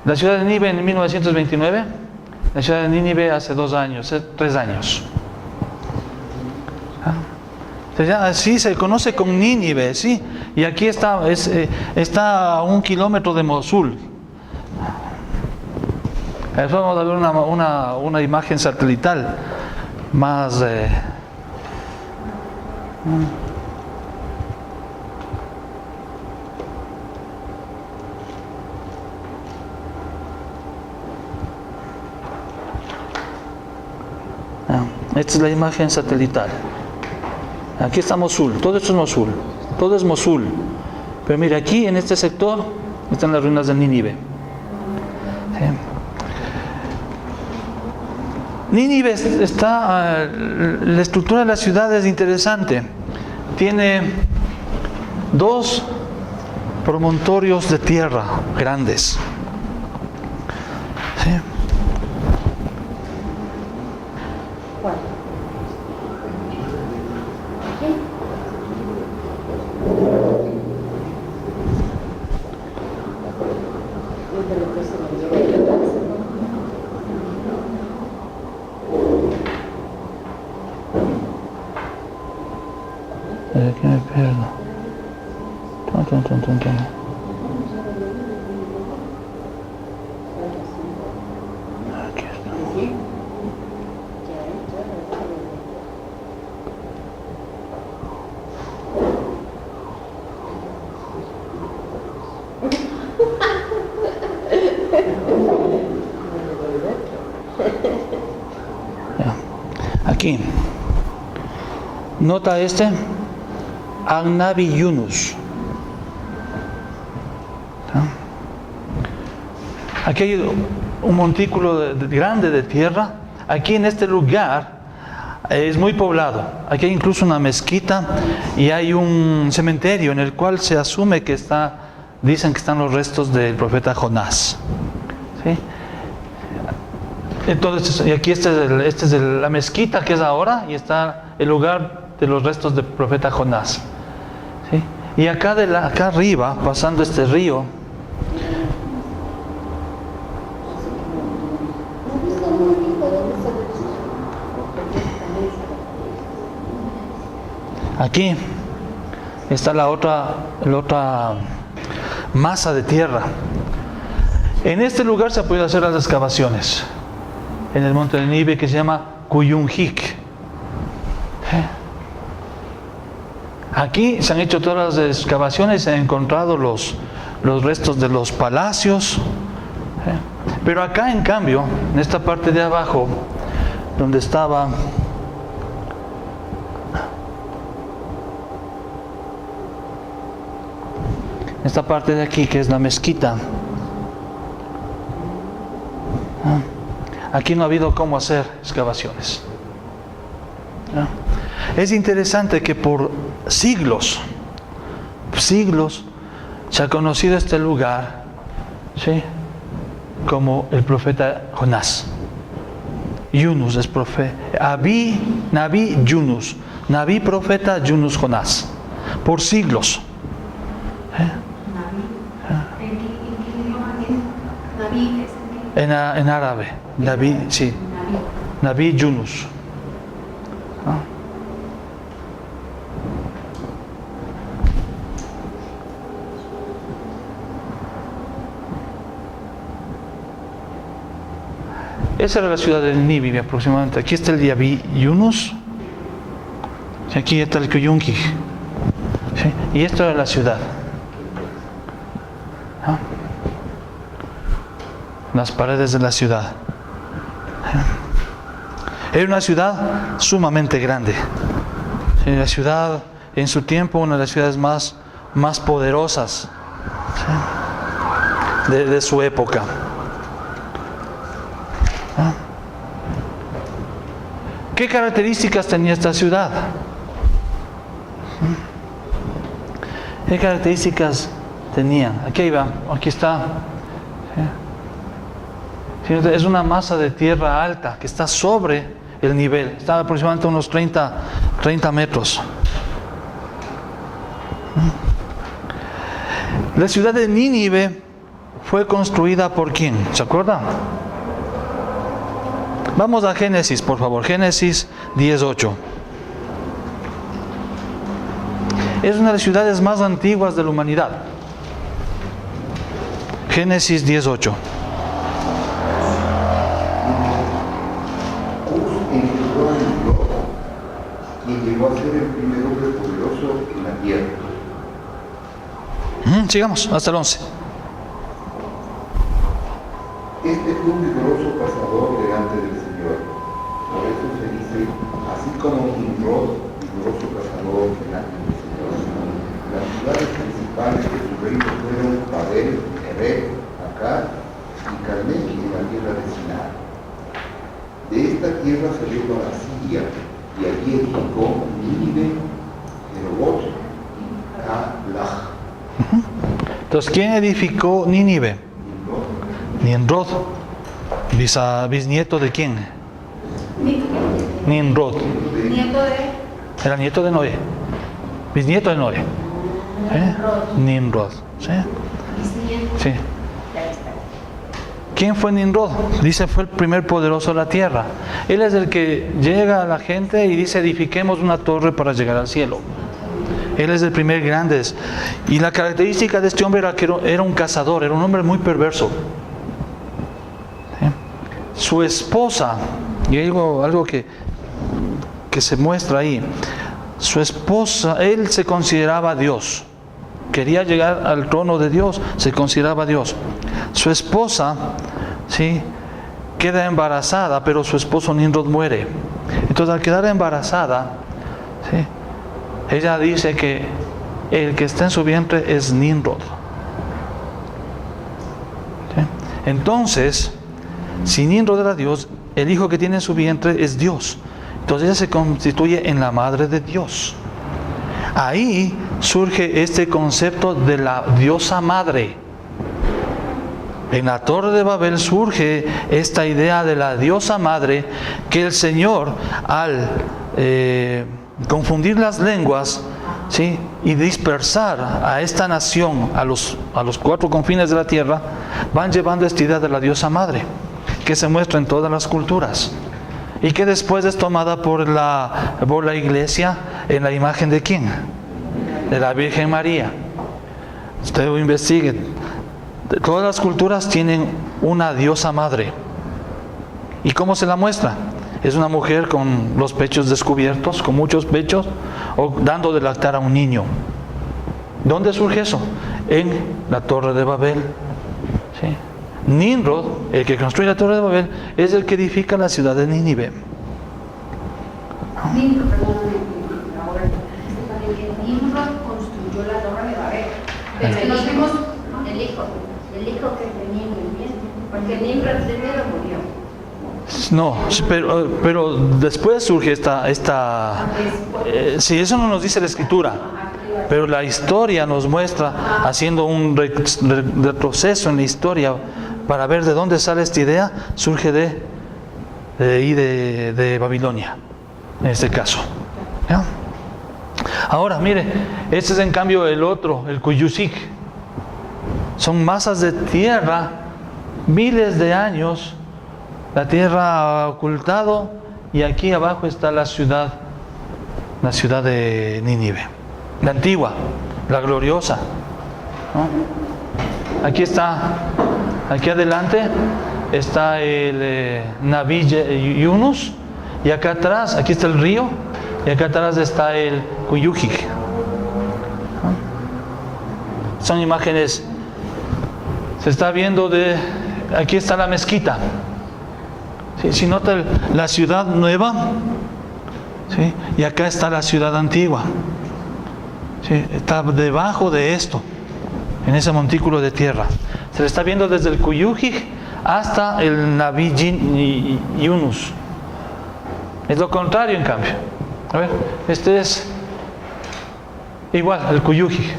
La ciudad de Nínive en 1929, la ciudad de Nínive hace 2 años, 3 años. Sí, se conoce con Nínive, sí. Y aquí está, está a 1 kilómetro de Mosul. Después vamos a ver una imagen satelital más... Esta es la imagen satelital. Aquí está Mosul, todo esto es Mosul, todo es Mosul. Pero mira, aquí en este sector están las ruinas de Nínive. ¿Sí? Nínive está, la estructura de la ciudad es interesante. Tiene 2 promontorios de tierra grandes. ¿Sí? Aquí me pierdo. Aquí está. Ya. Aquí. Nota este. An-Nabi Yunus. Aquí hay un montículo grande de tierra. Aquí en este lugar es muy poblado. Aquí hay incluso una mezquita y hay un cementerio en el cual se asume que dicen que están los restos del profeta Jonás. ¿Sí? Entonces, y aquí esta es la mezquita que es ahora y está el lugar de los restos del profeta Jonás. ¿Sí? Y acá arriba, pasando este río, aquí está la otra masa de tierra. En este lugar se ha podido hacer las excavaciones en el monte de Nínive que se llama Kuyunjik. Aquí se han hecho todas las excavaciones, se han encontrado los restos de los palacios. Pero acá, en cambio, en esta parte de abajo, donde estaba esta parte de aquí, que es la mezquita, aquí no ha habido cómo hacer excavaciones. Es interesante que por siglos se ha conocido este lugar, ¿sí?, como el profeta Jonás. Yunus es profeta. Nabi Yunus. Nabi profeta, Yunus Jonás. Por siglos. En árabe. Nabi, sí. Nabi Yunus. Esa era la ciudad de Nínive aproximadamente. Aquí está el Nabi Yunus. Y aquí está el Kuyunjik. ¿Sí? Y esto era la ciudad. Las paredes de la ciudad. Era una ciudad sumamente grande. La ciudad, en su tiempo, una de las ciudades más poderosas, ¿sí?, de su época. ¿Qué características tenía esta ciudad? ¿Qué características tenía? Aquí está. Es una masa de tierra alta que está sobre el nivel. Está aproximadamente a unos 30 metros. La ciudad de Nínive fue construida por quién? ¿Se acuerdan? Vamos a Génesis, por favor. Génesis 10:8. Es una de las ciudades más antiguas de la humanidad. Génesis 10:8. Quien llegó a ser el primer hombre poderoso en la tierra. Sigamos, hasta el 11. Este fue un vigoroso cazador delante del Señor. Por eso se dice, así como Nimrod, vigoroso cazador delante del Señor. Las ciudades principales de su reino fueron Babel, Erech, Akkad y Calneh en la tierra de Sinar. De esta tierra salió para Siria, y allí edificó Nínive, Jerobot y Calaj. Entonces, ¿quién edificó Nínive? Nimrod. ¿Bisnieto de quién? Nimrod. Nieto de... Era nieto de Noé. Bisnieto de Noé. Nimrod. ¿Sí? Sí. ¿Quién fue Nimrod? Dice, fue el primer poderoso de la tierra. Él es el que llega a la gente y dice, edifiquemos una torre para llegar al cielo. Él es el primer grande. Y la característica de este hombre era que era un cazador, era un hombre muy perverso. ¿Sí? Su esposa, y algo que se muestra ahí, su esposa, él se consideraba Dios. Quería llegar al trono de Dios, se consideraba Dios. Su esposa, ¿sí?, queda embarazada, pero su esposo Nimrod muere. Entonces, al quedar embarazada, ¿sí?, ella dice que el que está en su vientre es Nimrod. ¿Sí? Entonces, si Nimrod era Dios, el hijo que tiene en su vientre es Dios. Entonces ella se constituye en la madre de Dios. Ahí surge este concepto de la diosa madre. En la Torre de Babel surge esta idea de la diosa madre, que el Señor, al confundir las lenguas, ¿sí?, y dispersar a esta nación a los 4 confines de la tierra, van llevando esta idea de la diosa madre, que se muestra en todas las culturas y que después es tomada por la iglesia en la imagen de ¿quién? De la Virgen María. Usted investigue. Todas las culturas tienen una diosa madre. ¿Y cómo se la muestra? Es una mujer con los pechos descubiertos, con muchos pechos, o dando de lactar a un niño. ¿Dónde surge eso? En la Torre de Babel. ¿Sí? Nimrod, el que construye la Torre de Babel, es el que edifica la ciudad de Nínive. Nimrod, perdóname, ahora Nimrod construyó la Torre de Babel. Pero nos vimos el hijo que tenía en el vientre, porque Nimrod primero murió. No, pero después surge sí, eso no nos dice la Escritura, pero la historia nos muestra, haciendo un retroceso en la historia para ver de dónde sale esta idea, surge de Babilonia, en este caso. ¿Ya? Ahora, mire, este es en cambio el otro, el Kuyusik. Son masas de tierra, miles de años. La tierra ha ocultado, y aquí abajo está la ciudad de Nínive, la antigua, la gloriosa, ¿no? Aquí adelante está el Naví Yunus, y acá atrás, aquí está el río, y acá atrás está el Kuyujik. ¿No? Son imágenes, se está viendo aquí está la mezquita. ¿Sí? Si nota la ciudad nueva, ¿sí?, y acá está la ciudad antigua. ¿Sí? Está debajo de esto, en ese montículo de tierra. Se le está viendo desde el Kuyujik hasta el Naví Yunus. Es lo contrario, en cambio. A ver, este es igual, el Kuyujik.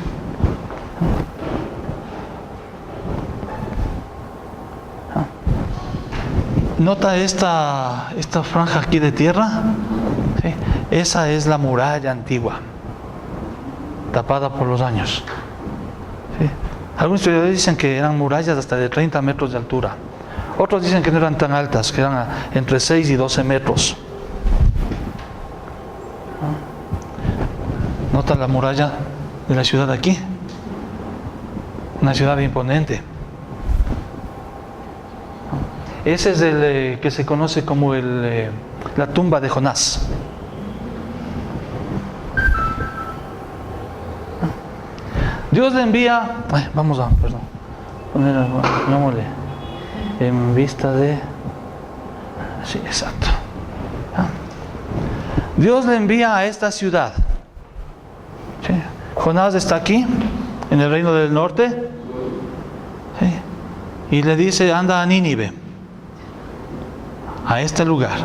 Nota esta franja aquí de tierra, ¿sí? Esa es la muralla antigua, tapada por los años, ¿sí? Algunos historiadores dicen que eran murallas hasta de 30 metros de altura. Otros dicen que no eran tan altas, que eran entre 6 y 12 metros. ¿Nota la muralla de la ciudad aquí? Una ciudad imponente. Ese es el que se conoce como la tumba de Jonás. Dios le envía, pongámosle en vista de, sí, exacto. Dios le envía a esta ciudad. ¿Sí? Jonás está aquí, en el reino del norte, ¿sí? Y le dice, anda a Nínive, a este lugar.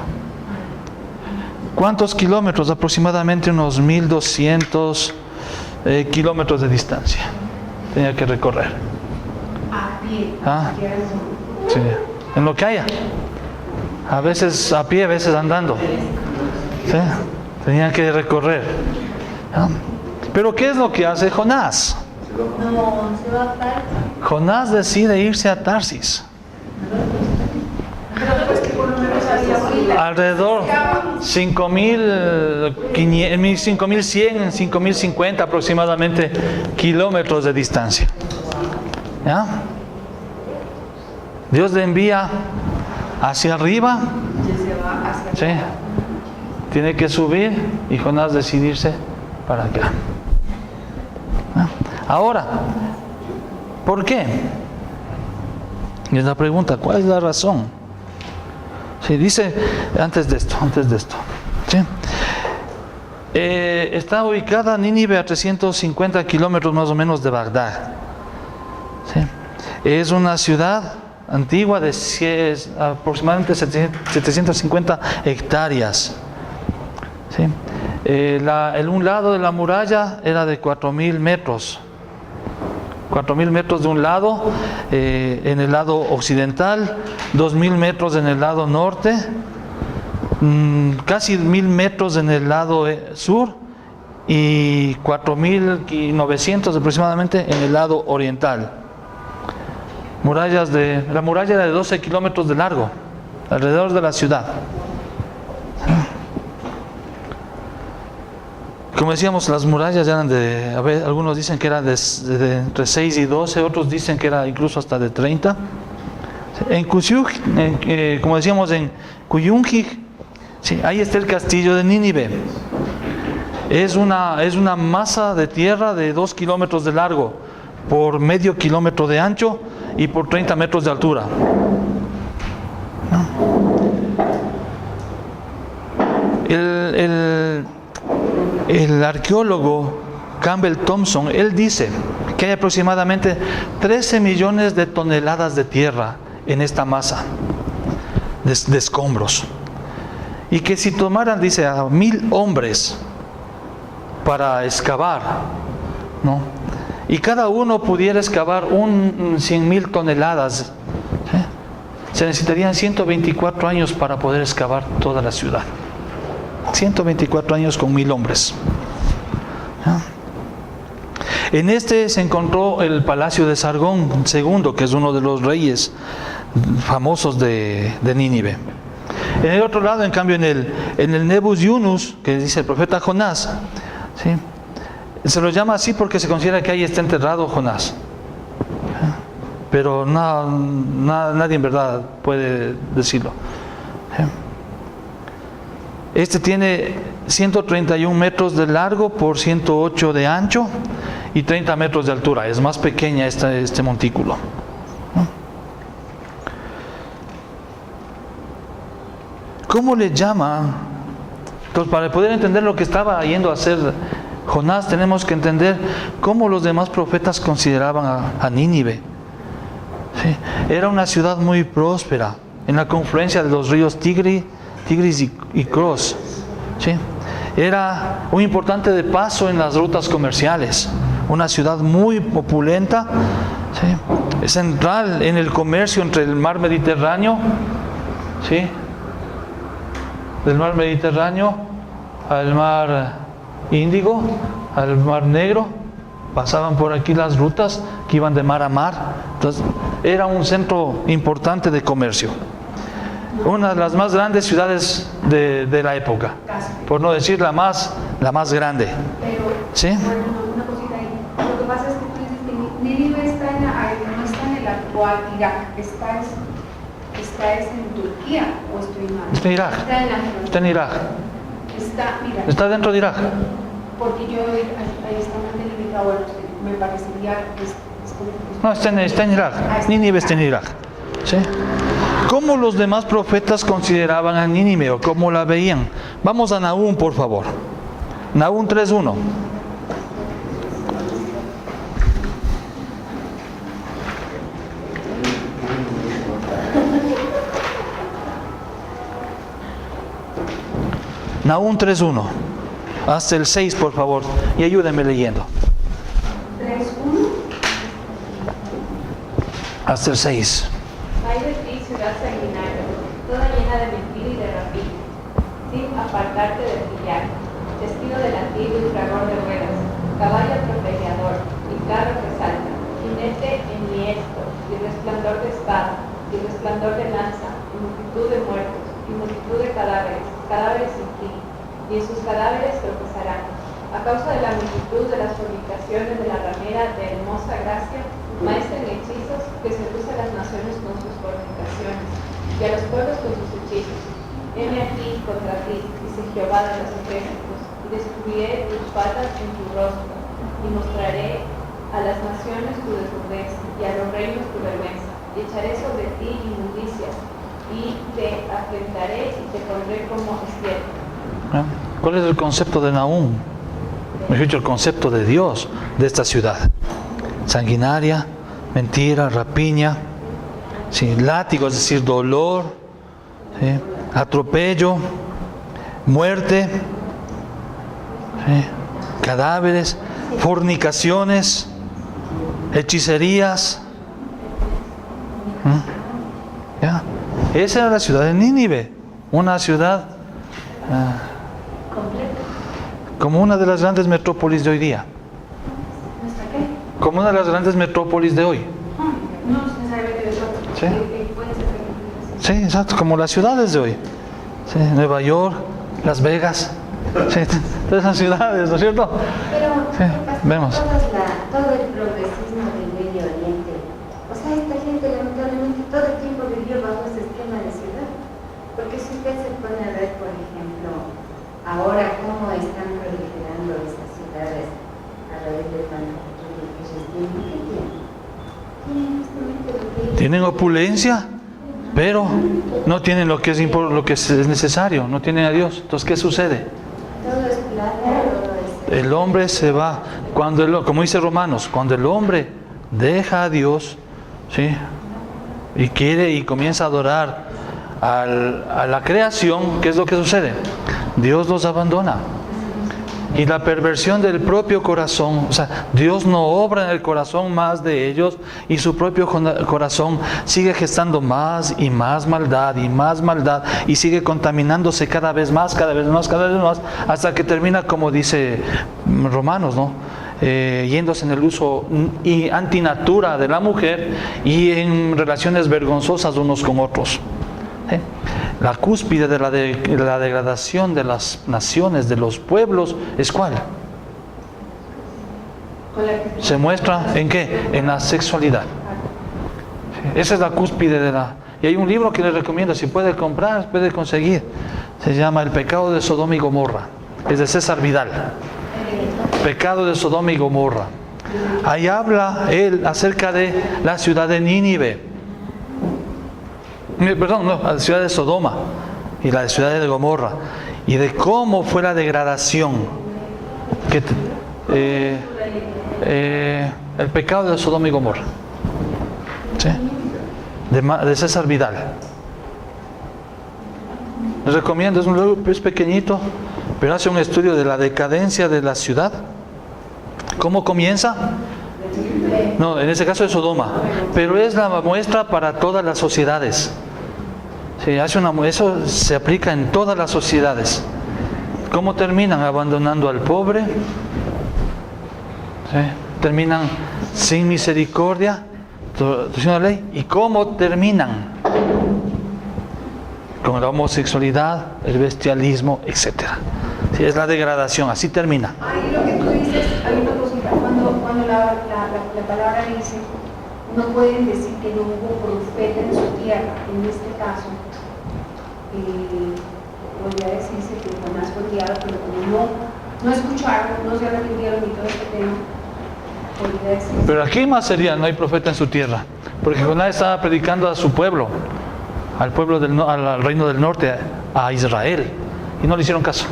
¿Cuántos kilómetros? Aproximadamente unos 1200 kilómetros de distancia tenía que recorrer. A pie. Sí, en lo que haya. A veces a pie, a veces andando. ¿Sí? Tenían que recorrer. Pero ¿qué es lo que hace Jonás? No, se va a Tarsis. Jonás decide irse a Tarsis. Alrededor 5.100, 5.050 aproximadamente kilómetros de distancia. ¿Ya? Dios le envía hacia arriba. ¿Sí? Tiene que subir y Jonás decidirse para acá. ¿Ya? Ahora, ¿por qué? Y es la pregunta, ¿cuál es la razón? Sí, dice, antes de esto, ¿sí? Está ubicada Nínive a 350 kilómetros más o menos de Bagdad. ¿Sí? Es una ciudad antigua de aproximadamente 750 hectáreas. ¿Sí? Un lado de la muralla era de 4.000 metros. 4.000 metros de un lado, en el lado occidental, 2.000 metros en el lado norte, casi 1.000 metros en el lado sur y 4.900 aproximadamente en el lado oriental. La muralla era de 12 kilómetros de largo, alrededor de la ciudad. Como decíamos, las murallas eran algunos dicen que eran de entre 6 y 12, otros dicen que era incluso hasta de 30. Como decíamos, en Kuyunjik, sí, ahí está el castillo de Nínive. Es una masa de tierra de 2 kilómetros de largo, por medio kilómetro de ancho y por 30 metros de altura. El arqueólogo Campbell Thompson, él dice que hay aproximadamente 13 millones de toneladas de tierra en esta masa de escombros. Y que si tomaran, dice, a 1.000 hombres para excavar, ¿no? Y cada uno pudiera excavar 100.000 toneladas, ¿sí? Se necesitarían 124 años para poder excavar toda la ciudad. 124 años con 1.000 hombres. ¿Ya? En este se encontró el palacio de Sargón II, que es uno de los reyes famosos de Nínive. En el otro lado, en cambio, en el Nebus Yunus, que dice el profeta Jonás, ¿sí? Se lo llama así porque se considera que ahí está enterrado Jonás. ¿Ya? Pero nadie en verdad puede decirlo. ¿Ya? Este tiene 131 metros de largo por 108 de ancho y 30 metros de altura. Es más pequeña este montículo. ¿Cómo le llama? Entonces, para poder entender lo que estaba yendo a hacer Jonás, tenemos que entender cómo los demás profetas consideraban a Nínive. ¿Sí? Era una ciudad muy próspera, en la confluencia de los ríos Tigris y Kros. ¿Sí? Era un importante de paso en las rutas comerciales, una ciudad muy opulenta, ¿sí? Central en el comercio entre el mar Mediterráneo, ¿sí? Del mar Mediterráneo al mar Índigo, al mar Negro, pasaban por aquí las rutas que iban de mar a mar. Entonces, era un centro importante de comercio. Una de las más grandes ciudades de la época, por no decir la más grande. Pero, ¿Sí? bueno, una cosita ahí. Lo que pasa es que tú dices que Nínive está no está en el actual Irak, está en Turquía, o estoy mal. Está en Irak. Está en Irak. Mira, Está dentro de Irak. porque yo ahí está mal delimitado, bueno, me parecería No, está en Irak. Nínive está en Irak. ¿Sí? ¿Cómo los demás profetas consideraban a Nínive o cómo la veían? Vamos a Nahum, por favor. Nahum 3:1. Nahum 3:1. Hasta el 6, por favor, y ayúdenme leyendo. 3:1. Hasta el 6. Ay de ti, ciudad sanguinaria, toda llena de mentira y de rapiña, sin apartarte de pillar, vestido de latillo y fragor de ruedas, caballo atropellador y carro que salta, jinete enhiesto y resplandor de espada, y resplandor de lanza, y multitud de muertos, y multitud de cadáveres sin fin, y en sus cadáveres tropezarán. A causa de la multitud de las fornicaciones de la ramera de hermosa gracia, maestra en hechizos, que seduce a las naciones con sus fornicaciones, y a los pueblos con sus hechizos. Heme aquí contra ti, dice Jehová de los ejércitos, y descubriré tus faltas en tu rostro, y mostraré a las naciones tu desnudez, y a los reinos tu vergüenza, y echaré sobre ti inmundicias, y te afrentaré y te pondré como estiércol. ¿Cuál es el concepto de Nahum? Mejor dicho, el concepto de Dios de esta ciudad. Sanguinaria, mentira, rapiña, sí, látigo, es decir, dolor, sí, atropello, muerte, sí, cadáveres, fornicaciones, hechicerías. ¿Ya? Esa era la ciudad de Nínive, una ciudad como una de las grandes metrópolis de hoy día. Como una de las grandes metrópolis de hoy. No necesariamente de eso. Sí. Puede ser. Sí, exacto, como las ciudades de hoy. Sí, Nueva York, Las Vegas, sí, todas esas ciudades, ¿no es cierto? Pero, Sí, vemos. todo el progresismo del Medio Oriente, o sea, esta gente lamentablemente todo el tiempo vivió bajo ese esquema de ciudad. Porque si usted se pone a ver, por ejemplo, ahora cómo están proliferando esas ciudades a raíz del manufactura que ellos tienen, ¿qué tienen? Tienen justamente lo que ellos Tienen opulencia, pero no tienen lo que es necesario, no tienen a Dios. Entonces, ¿qué sucede? todo es plata, todo es... El hombre se va, como dice Romanos, cuando el hombre deja a Dios, ¿sí? y comienza a adorar a la creación, ¿qué es lo que sucede? Dios los abandona. Y la perversión del propio corazón, o sea, Dios no obra en el corazón más de ellos, y su propio corazón sigue gestando más y más maldad, y sigue contaminándose cada vez más, hasta que termina, como dice Romanos, ¿no? Yéndose en el uso y antinatura de la mujer y en relaciones vergonzosas unos con otros. La cúspide de la degradación de las naciones, de los pueblos, ¿es cuál? Se muestra ¿en qué? En la sexualidad. Esa es la cúspide de la... Y hay un libro que les recomiendo, si puede comprar, puede conseguir. Se llama El pecado de Sodoma y Gomorra. Es de César Vidal. Pecado de Sodoma y Gomorra. Ahí habla él acerca de la ciudad de Nínive. La ciudad de Sodoma y la ciudad de Gomorra, y de cómo fue la degradación, el pecado de Sodoma y Gomorra, ¿sí? de César Vidal. Les recomiendo, es un libro, es pequeñito, pero hace un estudio de la decadencia de la ciudad. ¿Cómo comienza? No, en ese caso es Sodoma, pero es la muestra para todas las sociedades. Sí, eso se aplica en todas las sociedades. ¿Cómo terminan? Abandonando al pobre, ¿sí? terminan sin misericordia, torciendo la ley. ¿Y cómo terminan? Con la homosexualidad, el bestialismo, etc. Sí, es la degradación, así termina. Ahí lo que tú dices, hay una cosita, cuando la palabra dice, no pueden decir que no hubo profeta en su tierra, en este caso, podría decirse que Jonás fue enviado, pero como no escucharon, no se arrepintieron y todo este tema, podría decirse. Pero aquí más sería, no hay profeta en su tierra, porque Jonás estaba predicando a su pueblo, al pueblo al reino del norte, a Israel, y no le hicieron caso.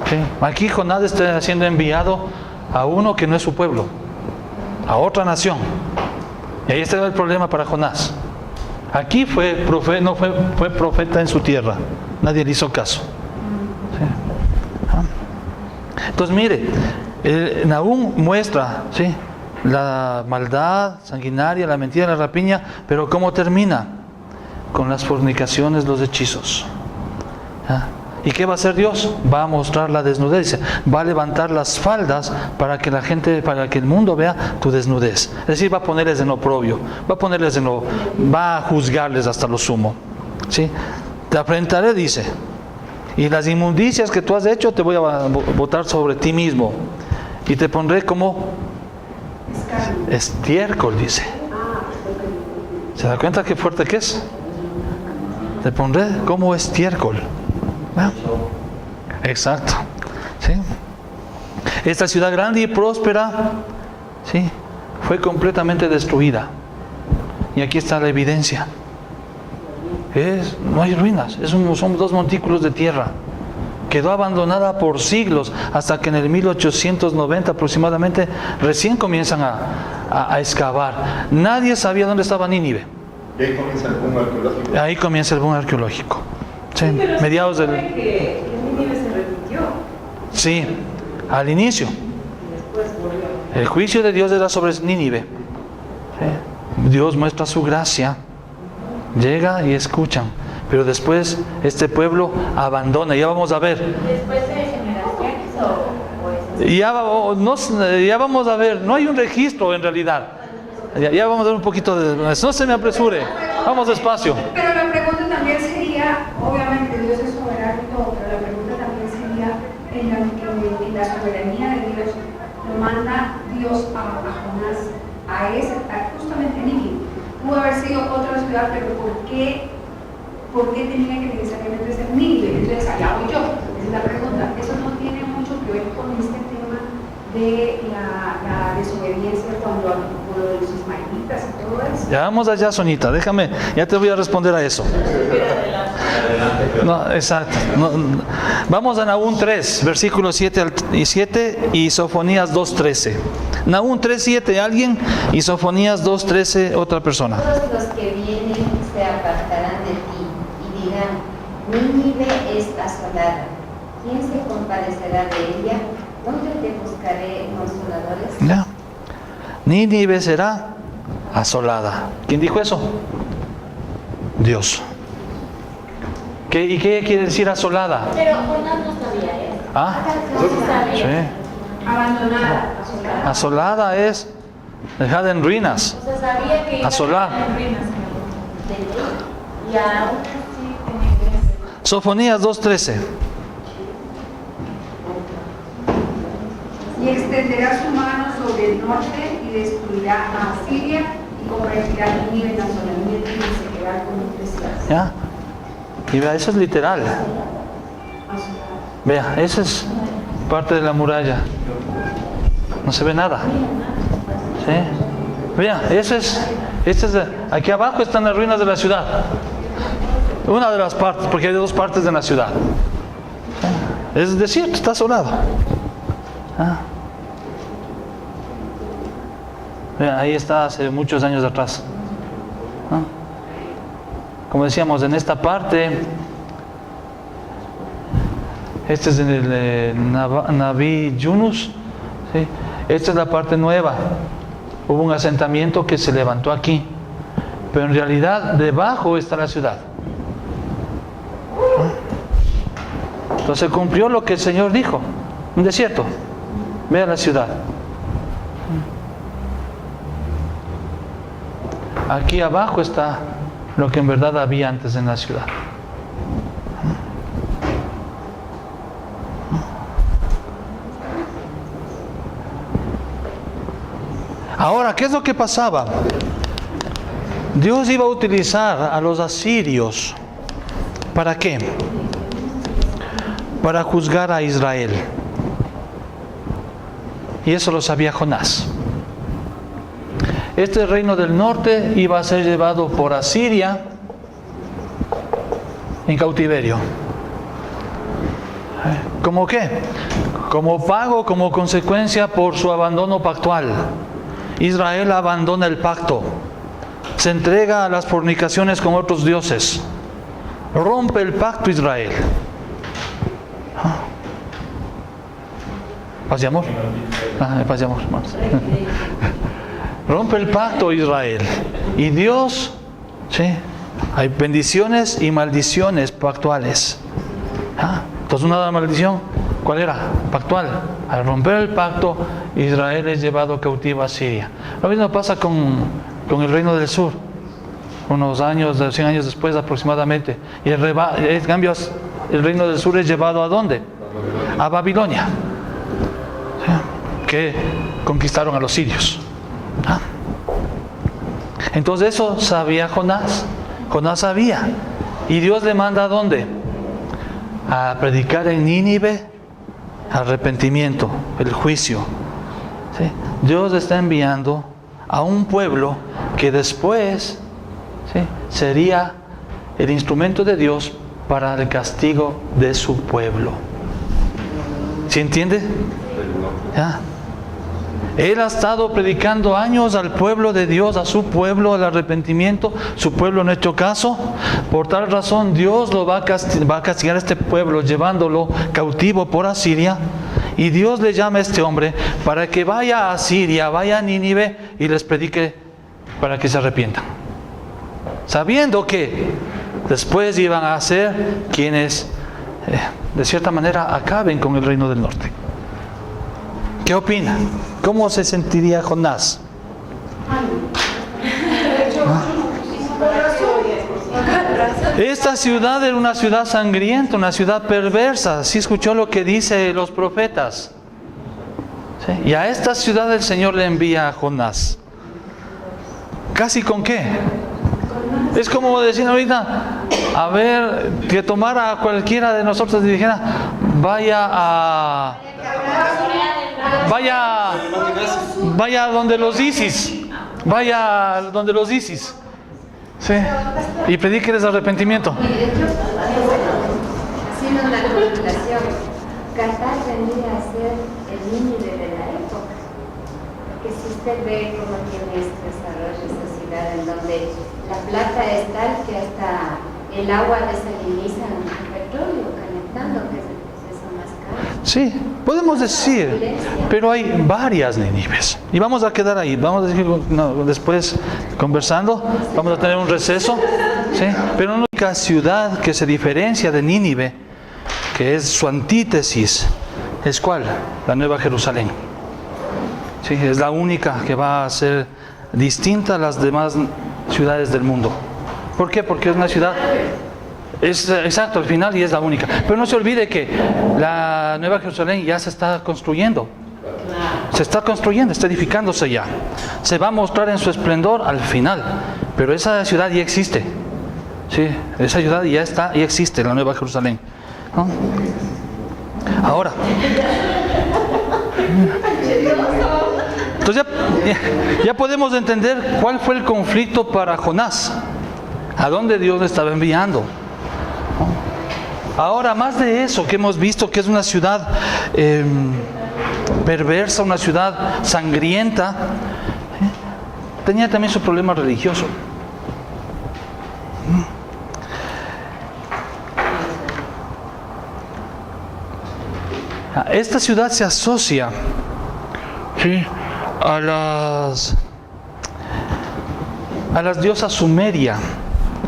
¿Sí? Aquí Jonás está siendo enviado a uno que no es su pueblo, a otra nación, y ahí está el problema para Jonás. Aquí fue profeta en su tierra, nadie le hizo caso. ¿Sí? Entonces mire, Nahum muestra, ¿sí?, la maldad sanguinaria, la mentira, la rapiña, pero ¿cómo termina? Con las fornicaciones, los hechizos. ¿Y qué va a hacer Dios? Va a mostrar la desnudez, dice, va a levantar las faldas para que la gente, para que el mundo vea tu desnudez. Es decir, va a ponerles en oprobio, va a juzgarles hasta lo sumo. ¿Sí? Te afrentaré, dice, y las inmundicias que tú has hecho te voy a botar sobre ti mismo, y te pondré como estiércol, dice. ¿Se da cuenta qué fuerte que es? Te pondré como estiércol. ¿Ah? Exacto. ¿Sí? Esta ciudad grande y próspera, ¿sí?, fue completamente destruida. Y aquí está la evidencia. No hay ruinas, son 2 montículos de tierra. Quedó abandonada por siglos, hasta que en el 1890 aproximadamente recién comienzan a excavar. Nadie sabía dónde estaba Nínive. Y ahí comienza el boom arqueológico. Ahí comienza el boom arqueológico. Sí, pero mediados del... que Nínive se repitió. Sí, al inicio. Y después volvió. El juicio de Dios era sobre Nínive. Sí. Dios muestra su gracia, llega y escuchan, pero después este pueblo abandona. Ya vamos a ver. Después de generaciones o Ya vamos a ver. No hay un registro en realidad. Ya vamos a ver un poquito de... No se me apresure. Vamos despacio. Pero la pregunta también sería, obviamente Dios es soberano y todo, pero la pregunta también sería, en la soberanía de Dios, lo manda Dios a Jonás, justamente Nínive. Pudo haber sido otra ciudad, pero ¿por qué tenía que necesariamente ser Nínive? Entonces allá voy yo. Esa es la pregunta. Eso no tiene mucho que ver con este tema de la desobediencia cuando lo de los ismaelitas y todo eso. Ya vamos allá, Sonita, déjame, ya te voy a responder a eso. No, exacto. No. Vamos a Nahum 3, versículos 7 y Sofonías 2:13. Nahum 3:7 alguien y Sofonías 2:13 otra persona. Todos los que vienen se apartarán de ti y dirán, Nínive es asolada. ¿Quién se compadecerá de ella? ¿Dónde te buscaré consoladores? Ya. Nínive será asolada. ¿Quién dijo eso? Dios. ¿Y qué quiere decir asolada? Pero Jonás no sabía eso. ¿Ah? No sabía. Sí. Abandonada, asolada. Asolada es dejada en ruinas. O sea, sabía que iba Asolar. a estar en ruinas. Y aún así tenía que hacer. Sofonías 2:13. Y extenderá su mano sobre el norte y destruirá a Asiria y convertirá a Nínive en asolamiento y se quedará como ciudades. ¿Ya? Y vea, eso es literal. Vea, esa es parte de la muralla. No se ve nada. ¿Sí? Vea, aquí abajo están las ruinas de la ciudad. Una de las partes, porque hay 2 partes de la ciudad. Es desierto, está asolado. Vea, ahí está hace muchos años atrás. Como decíamos, en esta parte, este es en el Naví Yunus, ¿sí? Esta es la parte nueva. Hubo un asentamiento que se levantó aquí, pero en realidad debajo está la ciudad. Entonces cumplió lo que el Señor dijo, un desierto. Vea la ciudad. Aquí abajo está lo que en verdad había antes en la ciudad. Ahora, ¿qué es lo que pasaba? Dios iba a utilizar a los asirios. ¿Para qué? Para juzgar a Israel. Y eso lo sabía Jonás. Este reino del norte iba a ser llevado por Asiria en cautiverio. ¿Cómo qué? Como pago, como consecuencia por su abandono pactual. Israel abandona el pacto, se entrega a las fornicaciones con otros dioses, rompe el pacto Israel. Paz y amor. Paz y amor, hermanos. Rompe el pacto Israel. Y Dios, ¿sí? Hay bendiciones y maldiciones pactuales. Entonces una maldición, ¿cuál era? Pactual. Al romper el pacto, Israel es llevado cautivo a Siria. Lo mismo pasa con el reino del sur. Unos años, 100 años después aproximadamente. Y el reino del sur es llevado ¿a dónde? A Babilonia. ¿Sí? Que conquistaron a los sirios. Entonces eso sabía Jonás. Jonás sabía. Y Dios le manda ¿a dónde? A predicar en Nínive arrepentimiento, el juicio. ¿Sí? Dios está enviando a un pueblo que después, ¿sí?, sería el instrumento de Dios para el castigo de su pueblo. ¿Sí entiende? ¿Ya? Él ha estado predicando años al pueblo de Dios, a su pueblo, al arrepentimiento. Su pueblo no ha hecho caso. Por tal razón Dios lo va a castigar a este pueblo, llevándolo cautivo por Asiria. Y Dios le llama a este hombre para que vaya a Asiria, vaya a Nínive y les predique para que se arrepientan. Sabiendo que después iban a ser quienes, de cierta manera, acaben con el reino del norte. ¿Qué opina? ¿Cómo se sentiría Jonás? Esta ciudad era una ciudad sangrienta, una ciudad perversa. ¿Sí escuchó lo que dicen los profetas? ¿Sí? Y a esta ciudad el Señor le envía a Jonás. ¿Casi con qué? Es como decir ahorita, a ver, que tomara a cualquiera de nosotros y dijera, vaya donde los ISIS, vaya donde los ISIS, ¿sí?, y predíqueles arrepentimiento. Haciendo una comparación, Qatar vendría a ser el Nínive de la época, porque si usted ve cómo tiene este desarrollo, esta ciudad en donde la plata es tal que hasta el agua desaliniza el petróleo calentando, que es el proceso más caro. Sí, podemos decir, pero hay varias Nínives. Y vamos a quedar ahí, vamos a decir, después conversando, vamos a tener un receso, ¿sí? Pero una única ciudad que se diferencia de Nínive, que es su antítesis, ¿es cuál? La Nueva Jerusalén. Sí, es la única que va a ser distinta a las demás ciudades del mundo. ¿Por qué? Porque es una ciudad, es exacto al final y es la única. Pero no se olvide que la Nueva Jerusalén ya se está construyendo. Se está construyendo, está edificándose ya. Se va a mostrar en su esplendor al final. Pero esa ciudad ya existe. Sí, esa ciudad ya está, ya existe, la Nueva Jerusalén, ¿no? Ahora. Entonces ya podemos entender cuál fue el conflicto para Jonás. ¿A dónde Dios le estaba enviando? Ahora, más de eso que hemos visto, que es una ciudad perversa, una ciudad sangrienta, tenía también su problema religioso. Esta ciudad se asocia, ¿sí?, a las diosas Sumeria,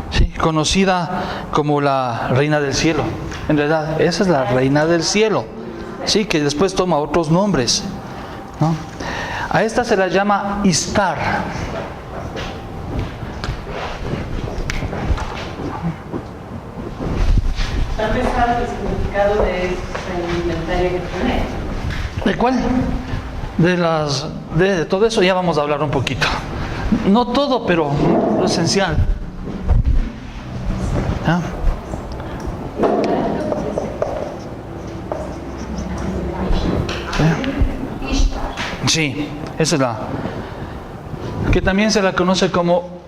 ¿sí?, conocida como la reina del cielo. En realidad, esa es la reina del cielo, sí, que después toma otros nombres, ¿no? A esta se la llama Istar. Tal vez sabes el significado de esta indumentaria que tiene. ¿De cuál? De todo eso ya vamos a hablar un poquito. No todo, pero lo esencial. ¿Ah? Sí, esa es la que también se la conoce como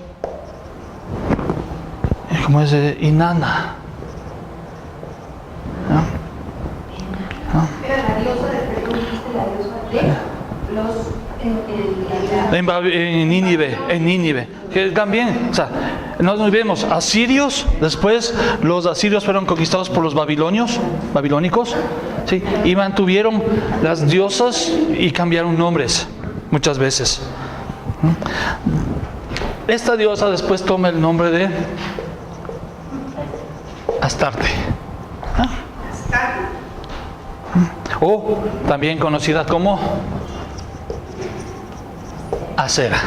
es Inanna. Pero la diosa del Perú dice la diosa de los En Nínive, que también, o sea, no nos olvidemos, asirios, después los asirios fueron conquistados por los babilónicos, ¿sí? Y mantuvieron las diosas y cambiaron nombres muchas veces. Esta diosa después toma el nombre de Astarte. O también conocida como Acera.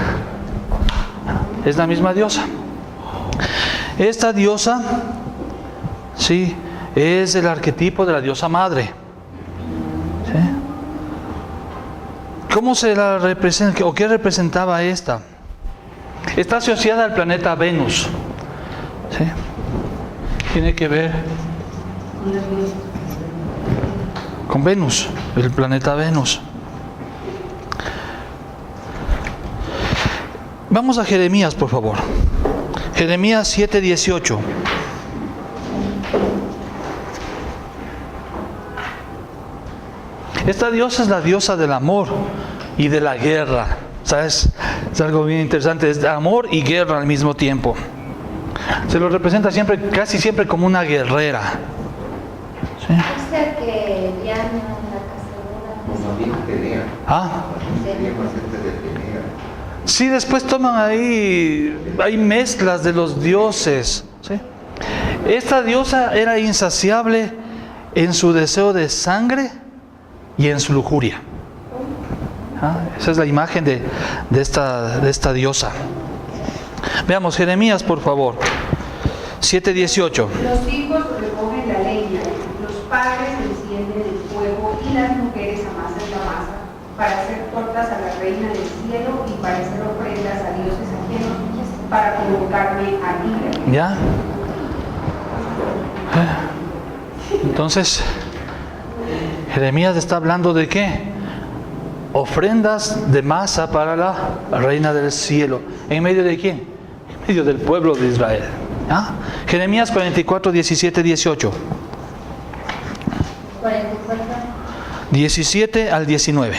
Es la misma diosa. Esta diosa, sí, es el arquetipo de la diosa madre. ¿Sí? ¿Cómo se la representa o qué representaba esta? Está asociada al planeta Venus. ¿Sí? Tiene que ver con Venus, el planeta Venus. Vamos a Jeremías, por favor. Jeremías 7:18. Esta diosa es la diosa del amor y de la guerra. ¿Sabes? Es algo bien interesante, es amor y guerra al mismo tiempo. Se lo representa siempre, casi siempre como una guerrera. ¿Sí? O sea que Diana, la cazadora. Como bien Atenea. Sería más gente de Atenea. Sí, después toman ahí, hay mezclas de los dioses. ¿Sí? Esta diosa era insaciable en su deseo de sangre y en su lujuria. Esa es la imagen de esta diosa. Veamos Jeremías, por favor. 7:18. Los hijos recogen la leña, los padres encienden el fuego y las mujeres amasan la masa para hacer tortas a la reina del cielo y para hacer ofrendas a dioses ajenos para convocarme a ira. ¿Ya? Entonces, Jeremías está hablando de qué? Ofrendas de masa para la reina del cielo. ¿En medio de quién? En medio del pueblo de Israel. ¿Ah? Jeremías 44, 17, 18. 44. 17 al 19.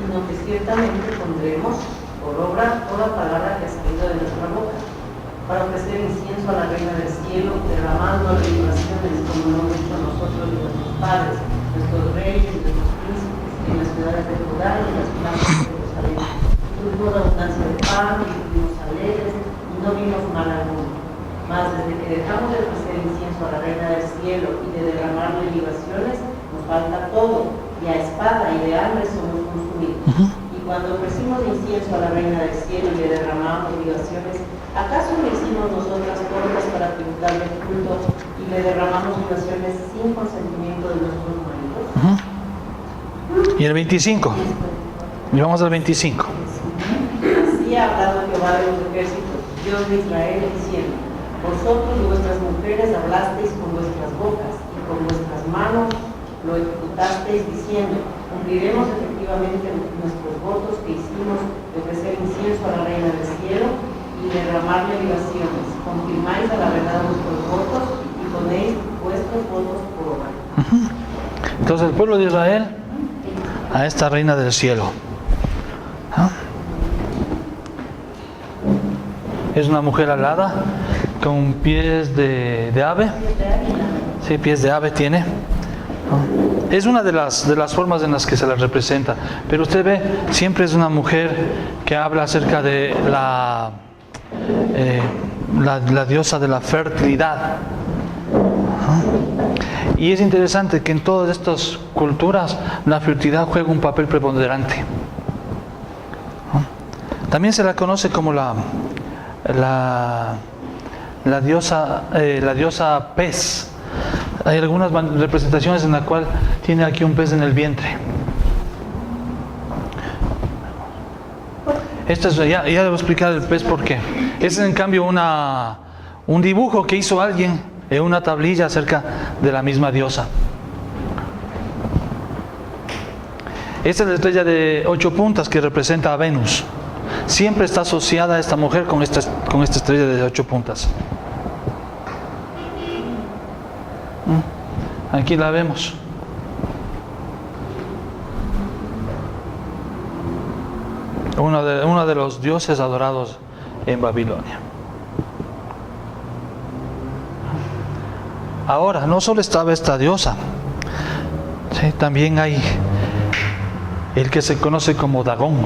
Sino que ciertamente pondremos por obra toda palabra que ha salido de nuestra boca, para ofrecer incienso a la reina del cielo, derramando libaciones como lo hemos hecho nosotros y nuestros padres, nuestros reyes y nuestros príncipes, en las ciudades de Judá y en las plazas de Jerusalén. Tuvimos abundancia de pan y estuvimos alegres y no vimos mal alguno. Mas desde que dejamos de ofrecer incienso a la reina del cielo y de derramarle libaciones, nos falta todo, y a espada y de hambre somos consumidos. Y cuando ofrecimos incienso a la reina del cielo y le derramamos libaciones, ¿acaso no hicimos nosotras tortas para tributarle culto y le derramamos libaciones sin consentimiento de nuestros maridos? Y el 25. Y vamos al 25. Así ha hablado Jehová de los ejércitos, Dios de Israel, diciendo: vosotros y vuestras mujeres hablasteis con vuestras bocas y con vuestras manos lo ejecutasteis, diciendo: cumpliremos efectivamente nuestros votos que hicimos de ofrecer incienso a la reina del cielo y derramarle libaciones. Confirmáis a la verdad vuestros votos y ponéis vuestros votos por obra. Entonces el pueblo de Israel a esta reina del cielo. Es una mujer alada con pies de ave. Sí, pies de ave tiene. Es una de las formas en las que se la representa. Pero usted ve, siempre es una mujer que habla acerca de la diosa de la fertilidad. Y es interesante que en todas estas culturas la fertilidad juega un papel preponderante. También se la conoce como la diosa pez. Hay algunas representaciones en la cual tiene aquí un pez en el vientre. Esto es, ya le voy a explicar el pez por qué. Es en cambio un dibujo que hizo alguien en una tablilla acerca de la misma diosa. Esta es la estrella de 8 puntas que representa a Venus. Siempre está asociada esta mujer con esta estrella de 8 puntas. Aquí la vemos. Uno de los dioses adorados en Babilonia. Ahora, no solo estaba esta diosa, ¿sí? También hay el que se conoce como Dagón,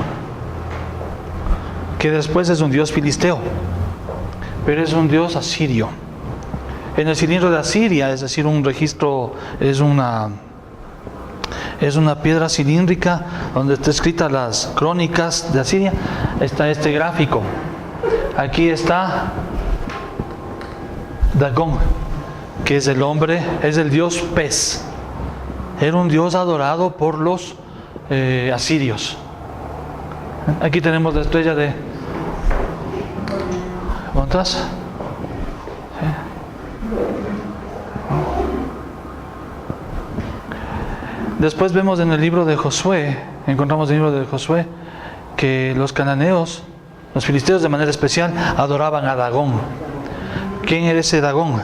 que después es un dios filisteo, pero es un dios asirio. En el cilindro de Asiria, es decir, un registro, es una piedra cilíndrica donde está escritas las crónicas de Asiria, está este gráfico. Aquí está Dagón, que es el hombre, es el dios pez. Era un dios adorado por los asirios. Aquí tenemos la estrella de... ¿Cuántas? Después vemos en el libro de Josué, encontramos en el libro de Josué, que los cananeos, los filisteos de manera especial, adoraban a Dagón. ¿Quién era ese Dagón?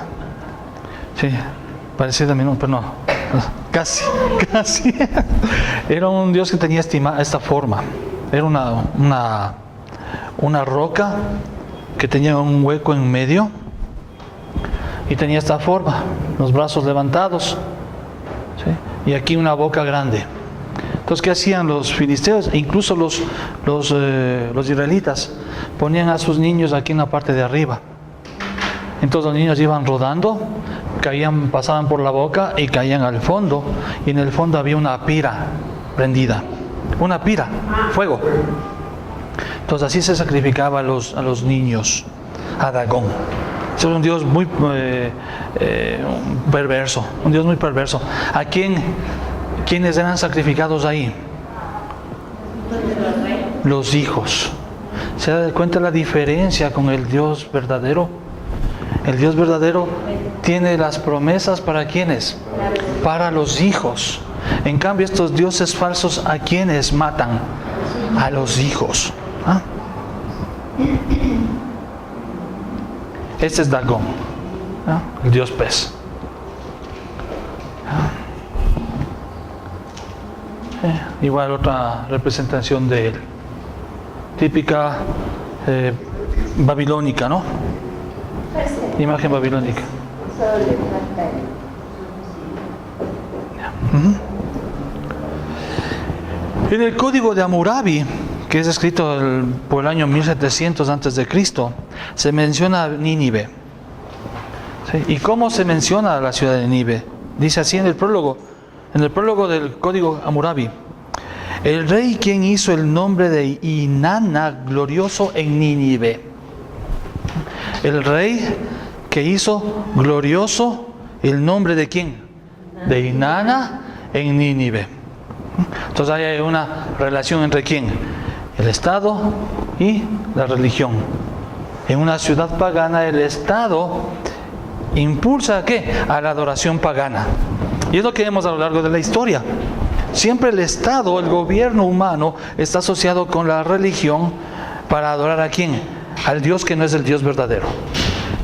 Sí, parecido a mí, no, pero no, casi. Era un dios que tenía esta forma. Era una roca que tenía un hueco en medio y tenía esta forma, los brazos levantados, ¿sí? Y aquí una boca grande. Entonces, ¿qué hacían los filisteos? E incluso los israelitas ponían a sus niños aquí en la parte de arriba. Entonces los niños iban rodando, pasaban por la boca y caían al fondo, y en el fondo había una pira prendida, una pira, fuego. Entonces así se sacrificaba a los niños, a Dagón. Es un dios muy perverso, un dios muy perverso. ¿A quiénes eran sacrificados ahí? Los hijos. ¿Se da cuenta la diferencia con el Dios verdadero? El Dios verdadero tiene las promesas para ¿quiénes? Para los hijos. En cambio, estos dioses falsos, ¿a quiénes matan? A los hijos. ¿Ah? Este es Dagón, ¿ah? El dios pez. Igual otra representación de él, típica babilónica, ¿no? Imagen babilónica. En el código de Hammurabi, que es escrito por el año 1700 a.C., se menciona Nínive. ¿Sí? ¿Y cómo se menciona a la ciudad de Nínive? Dice así en el prólogo del código Hammurabi: el rey quien hizo el nombre de Inanna glorioso en Nínive. El rey que hizo glorioso el nombre de ¿quién? De Inanna en Nínive. Entonces ahí hay una relación entre ¿quién? El Estado y la religión. En una ciudad pagana, el Estado impulsa ¿a qué? A la adoración pagana. Y es lo que vemos a lo largo de la historia. Siempre el Estado, el gobierno humano, está asociado con la religión para adorar ¿a quién? Al Dios que no es el Dios verdadero.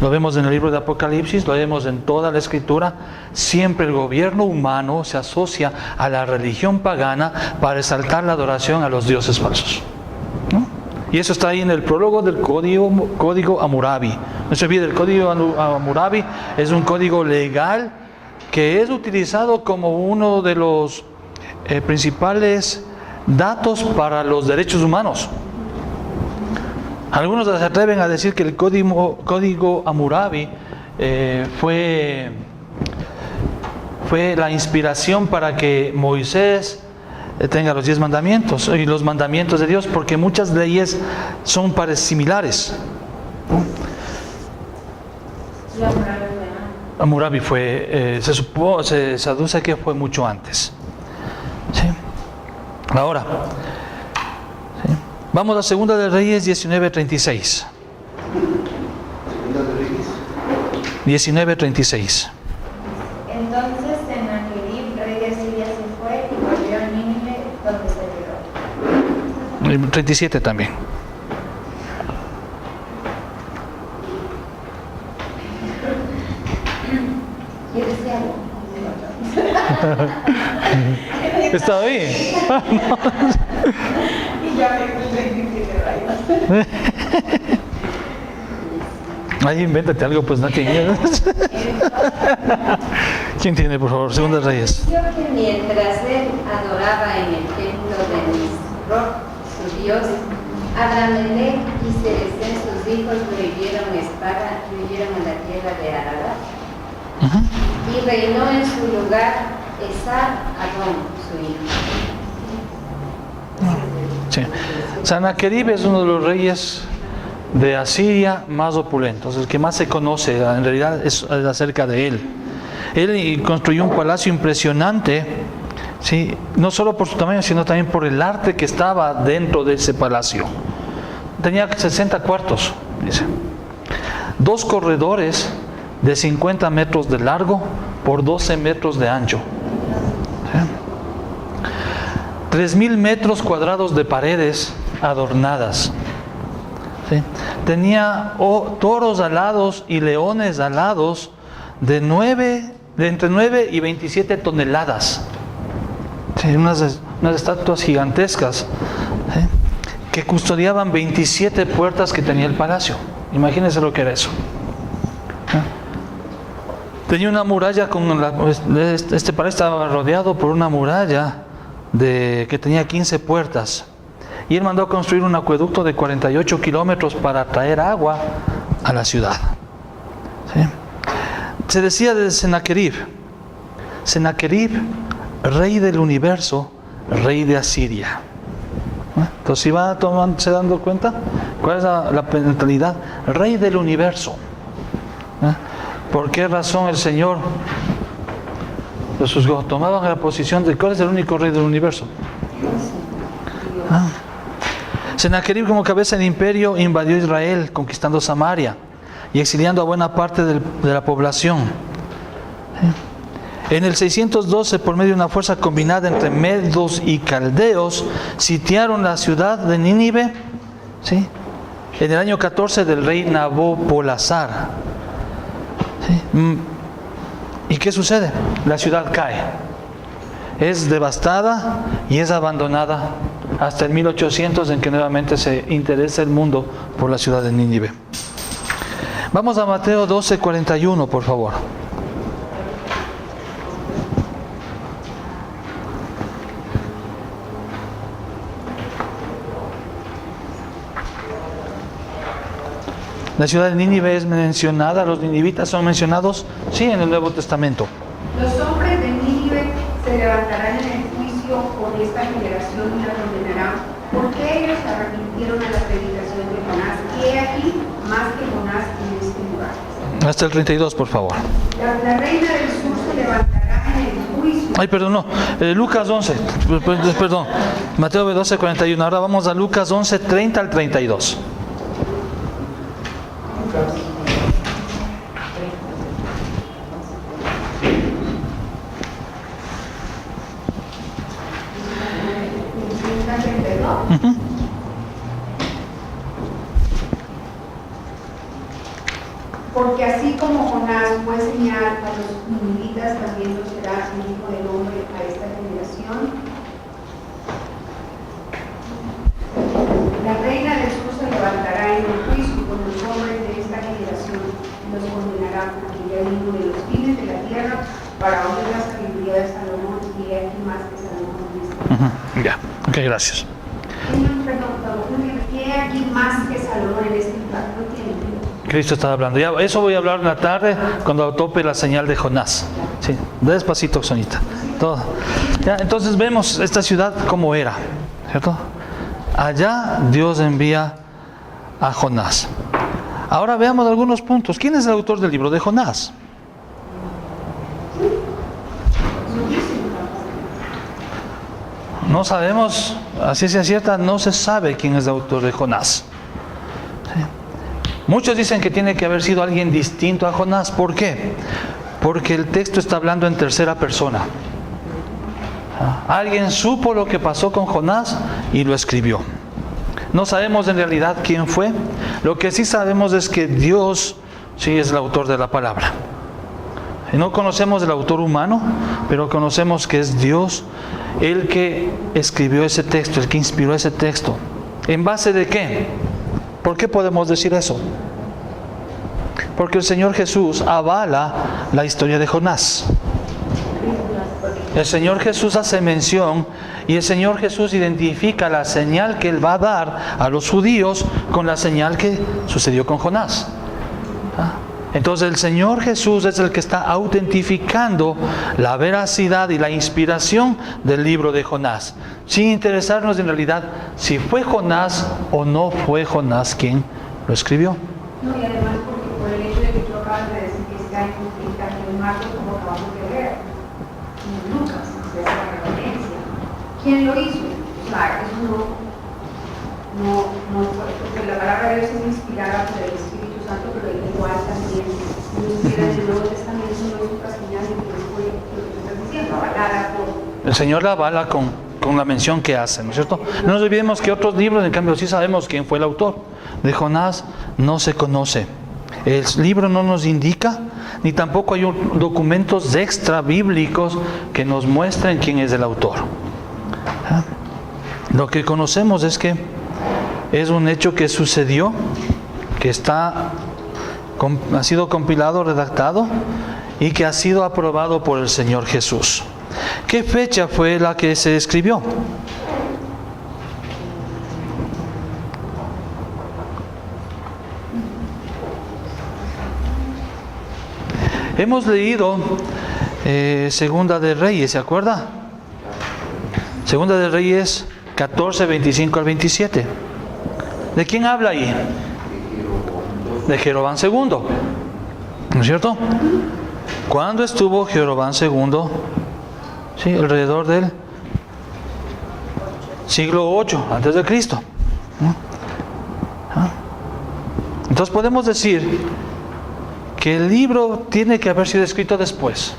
Lo vemos en el libro de Apocalipsis, lo vemos en toda la Escritura. Siempre el gobierno humano se asocia a la religión pagana para exaltar la adoración a los dioses falsos, ¿no? Y eso está ahí en el prólogo del código Hammurabi. No se olvide, el código Hammurabi es un código legal que es utilizado como uno de los principales datos para los derechos humanos. Algunos se atreven a decir que el código Hammurabi fue la inspiración para que Moisés tenga los 10 mandamientos y los mandamientos de Dios, porque muchas leyes son similares. Hammurabi fue, se aduce que fue mucho antes. ¿Sí? Ahora, ¿sí? Vamos a Segunda de Reyes 19:36. Segunda de Reyes. 19:36. Entonces Sennacherib, rey de Asiria, se fue y volvió a Nínive, donde se quedó. 37 también. ¿Quieres decir algo? ¿Está bien? Y ya me 27 rayos. Ahí invéntate algo, pues no tiene. ¿Quién tiene, por favor? Segunda de Reyes. Aconteció que mientras él adoraba en el templo de Nisroch, su dios, Adramelech y Ceresén, sus hijos, huyeron a la tierra de Ararat. Y reinó en su lugar Esar-Adón, su hijo. Sí. Sennacherib es uno de los reyes de Asiria más opulentos, el que más se conoce, en realidad es acerca de él. Él construyó un palacio impresionante, ¿sí? No solo por su tamaño, sino también por el arte que estaba dentro de ese palacio. Tenía 60 cuartos, dice. 2 corredores de 50 metros de largo por 12 metros de ancho. ¿Sí? 3.000 metros cuadrados de paredes adornadas. ¿Sí? Tenía toros alados y leones alados de entre 9 y 27 toneladas. ¿Sí? Unas estatuas gigantescas, ¿sí? Que custodiaban 27 puertas que tenía el palacio. Imagínense lo que era eso. ¿Sí? Tenía una muralla este palacio estaba rodeado por una muralla que tenía 15 puertas. Y él mandó a construir un acueducto de 48 kilómetros para traer agua a la ciudad. ¿Sí? Se decía de Sennacherib, rey del universo, rey de Asiria. Entonces, si va se dando cuenta, ¿cuál es la mentalidad? Rey del universo. ¿Por qué razón el Señor los juzgó? Tomaban la posición de ¿cuál es el único rey del universo? Sennacherib, como cabeza del imperio, invadió Israel, conquistando Samaria y exiliando a buena parte de la población. En el 612, por medio de una fuerza combinada entre medos y caldeos, sitiaron la ciudad de Nínive, ¿sí? En el año 14 del rey Nabopolassar. ¿Sí? ¿Y qué sucede? La ciudad cae. Es devastada y es abandonada hasta el 1800, en que nuevamente se interesa el mundo por la ciudad de Nínive. Vamos a Mateo 12:41, por favor. La ciudad de Nínive es mencionada, los ninivitas son mencionados, sí, en el Nuevo Testamento. Los hombres de Nínive se levantarán en el juicio con esta generación y la condenarán, porque ellos se arrepintieron a la predicación de Jonás. Y he aquí más que Jonás en este lugar. Hasta el 32, por favor. La reina del sur se levantará en el juicio. Ay, perdón, no. Lucas 11, perdón. Mateo 12:41. Ahora vamos a Lucas 11:30 al 32. Porque así como Jonás fue señal a los ninivitas, también lo será el Hijo del Hombre a esta generación. La reina del sur se levantará en el juicio con los hombres de esta generación y los condenará, porque ya vino de los fines de la tierra para oír la sabiduría de Salomón, y he aquí más que Salomón. Ya, ok, gracias. Y he aquí más que Salomón en este lugar. No tiene. Cristo estaba hablando. Ya, eso voy a hablar en la tarde cuando tope la señal de Jonás. Sí, despacito, Sonita. Todo. Ya, entonces vemos esta ciudad como era, ¿cierto? Allá Dios envía a Jonás. Ahora veamos algunos puntos. ¿Quién es el autor del libro de Jonás? No sabemos, a ciencia cierta, no se sabe quién es el autor de Jonás. ¿Sí? Muchos dicen que tiene que haber sido alguien distinto a Jonás. ¿Por qué? Porque el texto está hablando en tercera persona. Alguien supo lo que pasó con Jonás y lo escribió. No sabemos en realidad quién fue. Lo que sí sabemos es que Dios sí es el autor de la palabra. No conocemos el autor humano, pero conocemos que es Dios el que escribió ese texto, el que inspiró ese texto. ¿En base de qué? ¿Por qué podemos decir eso? Porque el Señor Jesús avala la historia de Jonás. El Señor Jesús hace mención y el Señor Jesús identifica la señal que Él va a dar a los judíos con la señal que sucedió con Jonás. Entonces el Señor Jesús es el que está autentificando la veracidad y la inspiración del libro de Jonás, sin interesarnos en realidad si fue Jonás o no fue Jonás quien lo escribió. No, y además porque por el hecho de que tú acabas de decir que está en Marcos, como acabamos de ver, en Lucas, se hace la referencia. ¿Quién lo hizo? Claro, eso no fue, porque la palabra de Dios es inspirada por el Espíritu Santo, pero igual también inspira en el Nuevo Testamento, no es otra señal de que fue lo que tú estás diciendo, avalada por... El Señor la avala con la mención que hace, ¿no es cierto? No nos olvidemos que otros libros, en cambio, sí sabemos quién fue el autor. De Jonás no se conoce. El libro no nos indica, ni tampoco hay documentos extra bíblicos que nos muestren quién es el autor. Lo que conocemos es que es un hecho que sucedió, que ha sido compilado, redactado y que ha sido aprobado por el Señor Jesús. ¿Qué fecha fue la que se escribió? Hemos leído Segunda de Reyes, ¿se acuerda? Segunda de Reyes 14, 25 al 27. ¿De quién habla ahí? De Jeroboam II, ¿no es cierto? ¿Cuándo estuvo Jeroboam II? Sí, alrededor del siglo 8 antes de Cristo. Entonces podemos decir que el libro tiene que haber sido escrito después.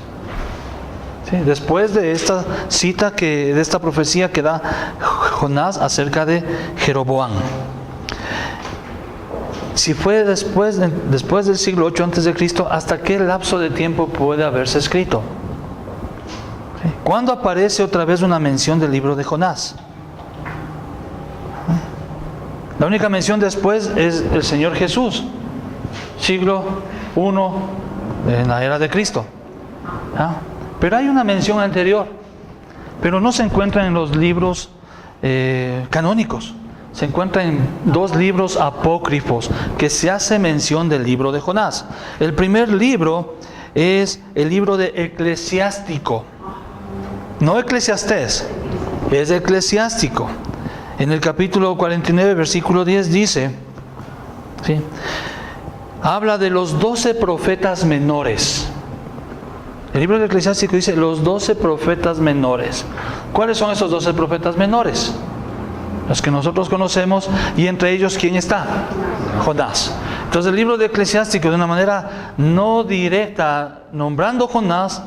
¿Sí? Después de esta cita, de esta profecía que da Jonás acerca de Jeroboam. Si fue después del siglo 8 antes de Cristo, ¿hasta qué lapso de tiempo puede haberse escrito? ¿Sí? ¿Cuándo aparece otra vez una mención del libro de Jonás? La única mención después es el Señor Jesús, siglo 1 en la era de Cristo. Pero hay una mención anterior, pero no se encuentra en los libros canónicos. Se encuentra en 2 libros apócrifos que se hace mención del libro de Jonás. El primer libro es el libro de Eclesiástico, no Eclesiastés, es Eclesiástico. En el capítulo 49, versículo 10 dice, ¿sí?, habla de los 12 profetas menores. El libro de Eclesiástico dice los 12 profetas menores. ¿Cuáles son esos 12 profetas menores? Los que nosotros conocemos, y entre ellos, ¿quién está? Jonás. Entonces el libro de Eclesiástico, de una manera no directa, nombrando Jonás,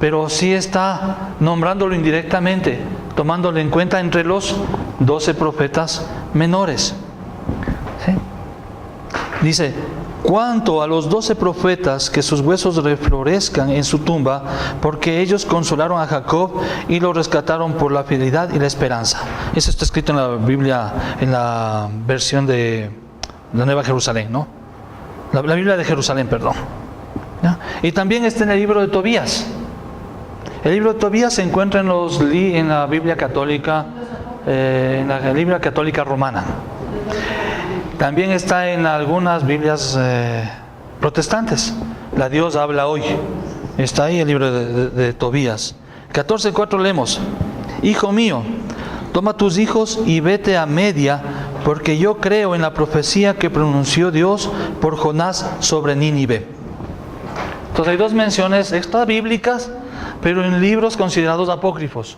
pero sí está nombrándolo indirectamente, tomándolo en cuenta entre los 12 profetas menores. ¿Sí? Dice, cuanto a los 12 profetas, que sus huesos reflorezcan en su tumba, porque ellos consolaron a Jacob y lo rescataron por la fidelidad y la esperanza. Eso está escrito en la Biblia, en la versión de la Nueva Jerusalén, ¿no? La Biblia de Jerusalén, perdón. ¿Ya? Y también está en el libro de Tobías. El libro de Tobías se encuentra en la Biblia católica, en la Biblia católica romana. También está en algunas Biblias protestantes. La Dios habla hoy. Está ahí el libro de Tobías. 14:4 leemos: Hijo mío, toma tus hijos y vete a Media, porque yo creo en la profecía que pronunció Dios por Jonás sobre Nínive. Entonces hay dos menciones extra bíblicas, pero en libros considerados apócrifos.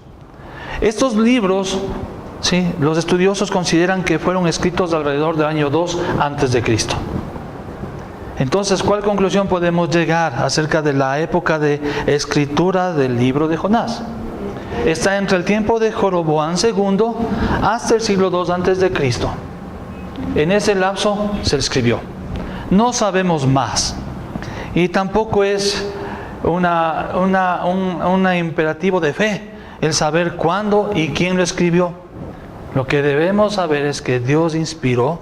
Estos libros, sí, los estudiosos consideran que fueron escritos alrededor del año 2 antes de Cristo. Entonces, ¿cuál conclusión podemos llegar acerca de la época de escritura del libro de Jonás? Está entre el tiempo de Jeroboam II hasta el siglo II antes de Cristo. En ese lapso se escribió. No sabemos más. Y tampoco es un imperativo de fe el saber cuándo y quién lo escribió. Lo que debemos saber es que Dios inspiró,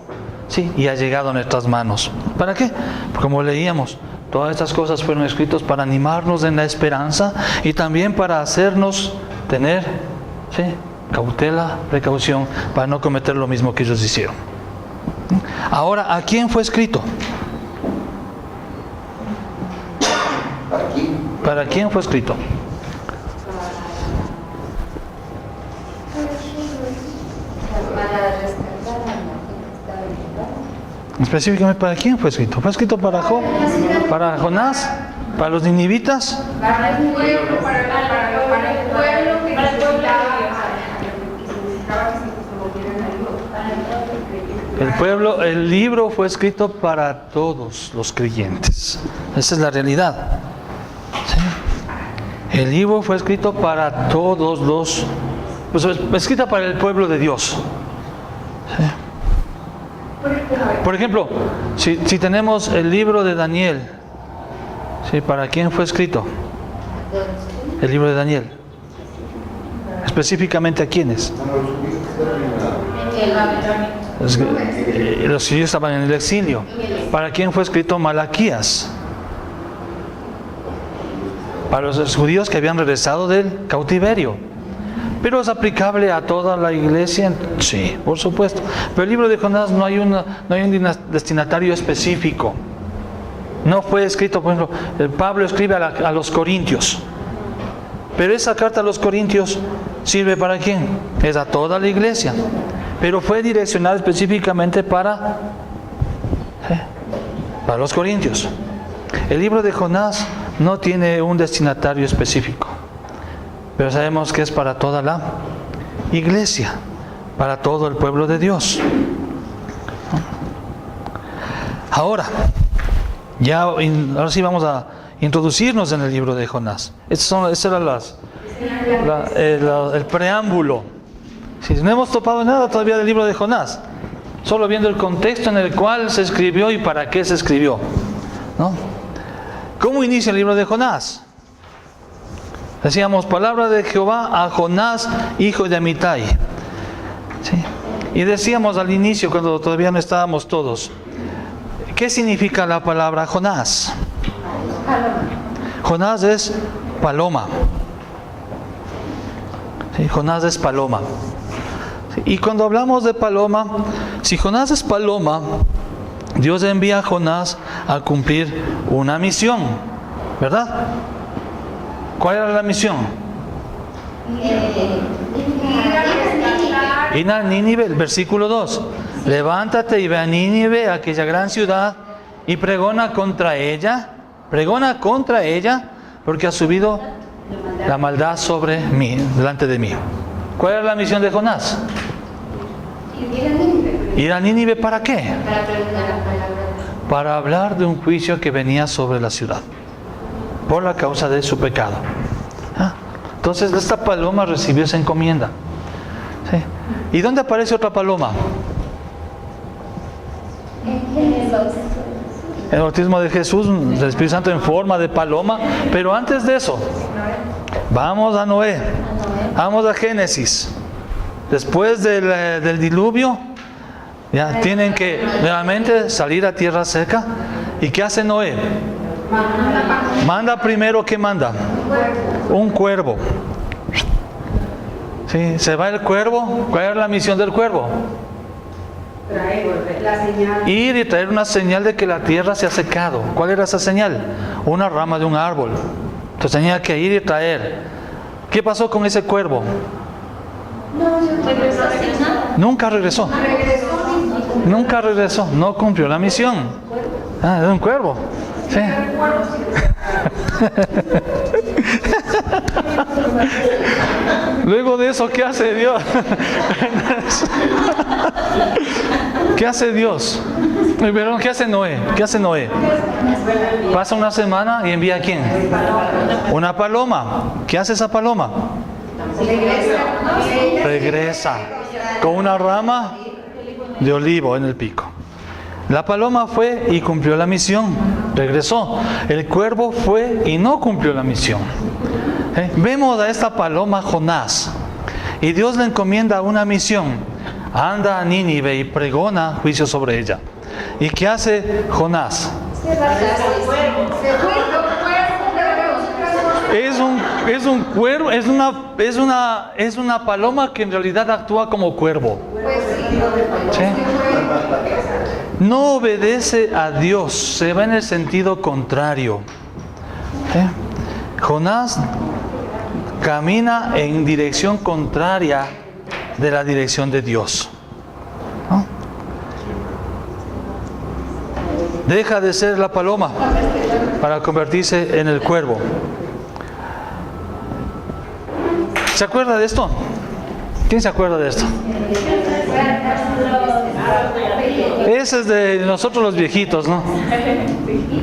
sí, y ha llegado a nuestras manos. ¿Para qué? Como leíamos, todas estas cosas fueron escritas para animarnos en la esperanza y también para hacernos tener, sí, cautela, precaución, para no cometer lo mismo que ellos hicieron. Ahora, ¿a quién fue escrito? ¿Para quién fue escrito? Para rescatar a la gente que estaba en. Específicamente, ¿para quién fue escrito? ¿Fue escrito para Job? ¿Para Jonás? ¿Para los ninivitas? Para el pueblo, para el pueblo que necesitaba que se volvieran a Dios. El pueblo, el libro fue escrito para todos los creyentes. Esa es la realidad. ¿Sí? El libro fue escrito para todos los, pues, escrita para el pueblo de Dios. ¿Sí? Por ejemplo, si tenemos el libro de Daniel, ¿sí? ¿Para quién fue escrito? El libro de Daniel. Específicamente, ¿a quiénes? Los judíos estaban en el exilio. ¿Para quién fue escrito Malaquías? Para los judíos que habían regresado del cautiverio. ¿Pero es aplicable a toda la iglesia? Sí, por supuesto. Pero el libro de Jonás no hay un destinatario específico. No fue escrito, por ejemplo, Pablo escribe a los corintios. Pero esa carta a los corintios sirve ¿para quién? Es a toda la iglesia. Pero fue direccionada específicamente para los corintios. El libro de Jonás no tiene un destinatario específico, pero sabemos que es para toda la iglesia, para todo el pueblo de Dios. Ahora sí vamos a introducirnos en el libro de Jonás. Ese era el preámbulo. Si no hemos topado nada todavía del libro de Jonás, solo viendo el contexto en el cual se escribió y para qué se escribió, ¿no? ¿Cómo inicia el libro de Jonás? Decíamos, palabra de Jehová a Jonás, hijo de Amitai. ¿Sí? Y decíamos al inicio, cuando todavía no estábamos todos, ¿qué significa la palabra Jonás? Jonás es paloma. ¿Sí? Jonás es paloma. ¿Sí? Y cuando hablamos de paloma, si Jonás es paloma, Dios envía a Jonás a cumplir una misión, ¿verdad? ¿Cuál era la misión? Ir a Nínive, el versículo 2. Levántate y ve a Nínive, aquella gran ciudad, y pregona contra ella, porque ha subido la maldad sobre mí, delante de mí. ¿Cuál era la misión de Jonás? ¿Ir a Nínive para qué? Para hablar de un juicio que venía sobre la ciudad por la causa de su pecado. Entonces esta paloma recibió esa encomienda. ¿Sí? ¿Y dónde aparece otra paloma? En el bautismo de Jesús, el Espíritu Santo en forma de paloma. Pero antes de eso, vamos a Noé, vamos a Génesis. Después del diluvio, ya tienen que nuevamente salir a tierra seca. ¿Y qué hace Noé? Manda primero, ¿qué manda? Un cuervo. ¿Sí? Se va el cuervo. ¿Cuál era la misión del cuervo? Ir y traer una señal de que la tierra se ha secado. ¿Cuál era esa señal? Una rama de un árbol. Entonces tenía que ir y traer ¿Qué pasó con ese cuervo? No, yo regresó sin nada. Nunca regresó. Nunca regresó. No cumplió la misión. Ah, era un cuervo. Sí. Luego de eso, ¿qué hace Dios? ¿Qué hace Dios? Perdón, ¿qué hace Noé? ¿Qué hace Noé? Pasa una semana y envía ¿a quién? Una paloma. ¿Qué hace esa paloma? Regresa con una rama de olivo en el pico. La paloma fue y cumplió la misión, regresó. El cuervo fue y no cumplió la misión. Vemos a esta paloma Jonás y Dios le encomienda una misión. Anda a Nínive y pregona juicio sobre ella. ¿Y qué hace Jonás? Es un cuervo, es una paloma que en realidad actúa como cuervo. ¿Sí? No obedece a Dios, se va en el sentido contrario. ¿Sí? Jonás camina en dirección contraria de la dirección de Dios. ¿No? Deja de ser la paloma para convertirse en el cuervo. ¿Se acuerda de esto? ¿Quién se acuerda de esto? Ese es de nosotros los viejitos, ¿no?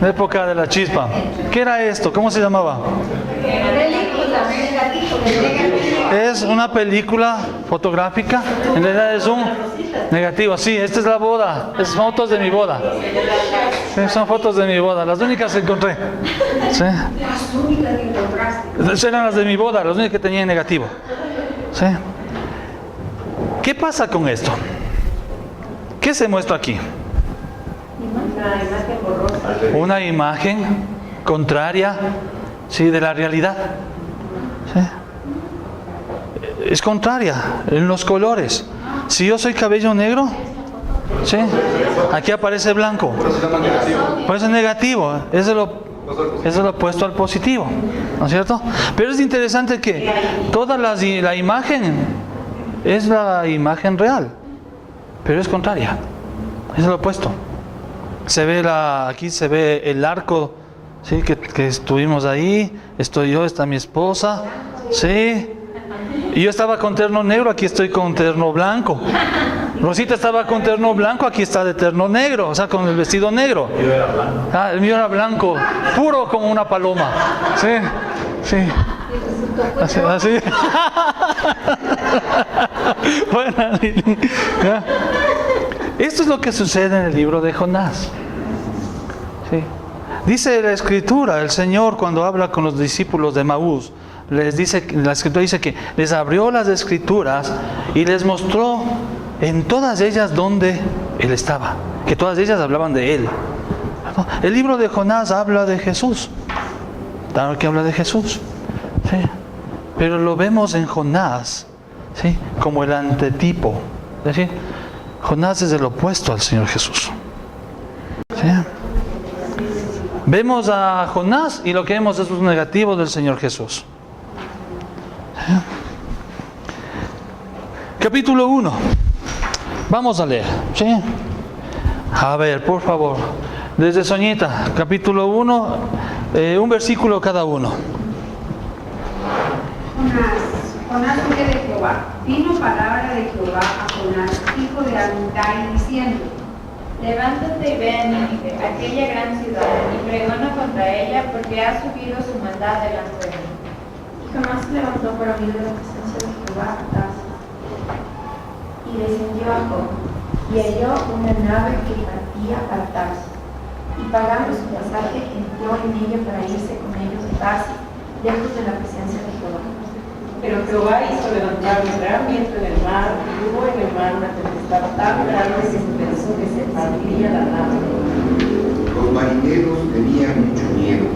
La época de la chispa. ¿Qué era esto? ¿Cómo se llamaba? Es una película fotográfica. En realidad es un negativo. Sí, esta es la boda. Es fotos de mi boda. Sí, son fotos de mi boda. Las únicas que encontré. Sí. Las únicas que encontraste. Esas eran las de mi boda, las únicas que tenía en negativo. ¿Sí? ¿Qué pasa con esto? ¿Qué se muestra aquí? Una imagen borrosa. Una imagen contraria, sí, de la realidad. ¿Sí? Es contraria en los colores. Si yo soy cabello negro, ¿sí? Aquí aparece blanco. Pues es negativo. Es lo opuesto al positivo, ¿no es cierto? Pero es interesante que la imagen es la imagen real, pero es contraria. Es lo opuesto. Aquí se ve el arco, ¿sí? que estuvimos ahí. Estoy yo, está mi esposa, ¿sí? Y yo estaba con terno negro, aquí estoy con terno blanco. Rosita estaba con terno blanco, aquí está de terno negro, o sea, con el vestido negro. El mío era blanco, puro como una paloma. Sí, sí. Así. Bueno, ¿ya? Esto es lo que sucede en el libro de Jonás. Sí. Dice la Escritura, el Señor cuando habla con los discípulos de Maús, les dice, la Escritura dice que les abrió las Escrituras y les mostró en todas ellas donde Él estaba, que todas ellas hablaban de Él. El libro de Jonás habla de Jesús, claro que habla de Jesús, ¿sí? Pero lo vemos en Jonás, ¿sí? Como el antetipo, es decir, Jonás es el opuesto al Señor Jesús, ¿sí? Vemos a Jonás y lo que vemos es un negativo del Señor Jesús. ¿Sí? Capítulo 1. Vamos a leer, ¿sí? A ver, por favor. Desde Soñita, capítulo 1, un versículo cada uno. Jonás huye de Jehová. Vino palabra de Jehová a Jonás, hijo de Amitai, diciendo: Levántate y ve a Nínive, aquella gran ciudad, y pregona contra ella, porque ha subido su maldad delante de mí. Y Jonás se levantó para huir de la presencia de Jehová a Tarsis, y descendió a Jope, y halló una nave que partía para Tarsis, y pagando su pasaje entró en ella para irse con ellos a Tarsis, lejos de la presencia de Jehová. Pero Jehová hizo levantar un gran viento en el mar, y hubo en el mar una tempestad tan grande que se pensó que se partiría la nave. Los marineros tenían mucho miedo,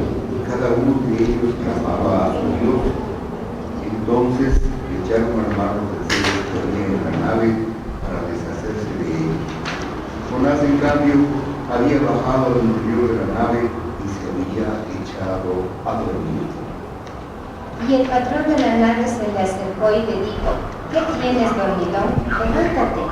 cada uno de ellos clamaba a su Dios. Entonces echaron al mar los deseos que había en la nave para deshacerse de ellos. Jonás, en cambio, había bajado del río de la nave y se había echado a dormir. Y el patrón de la nave se le acercó y le dijo: ¿qué tienes, dormilón? Levántate.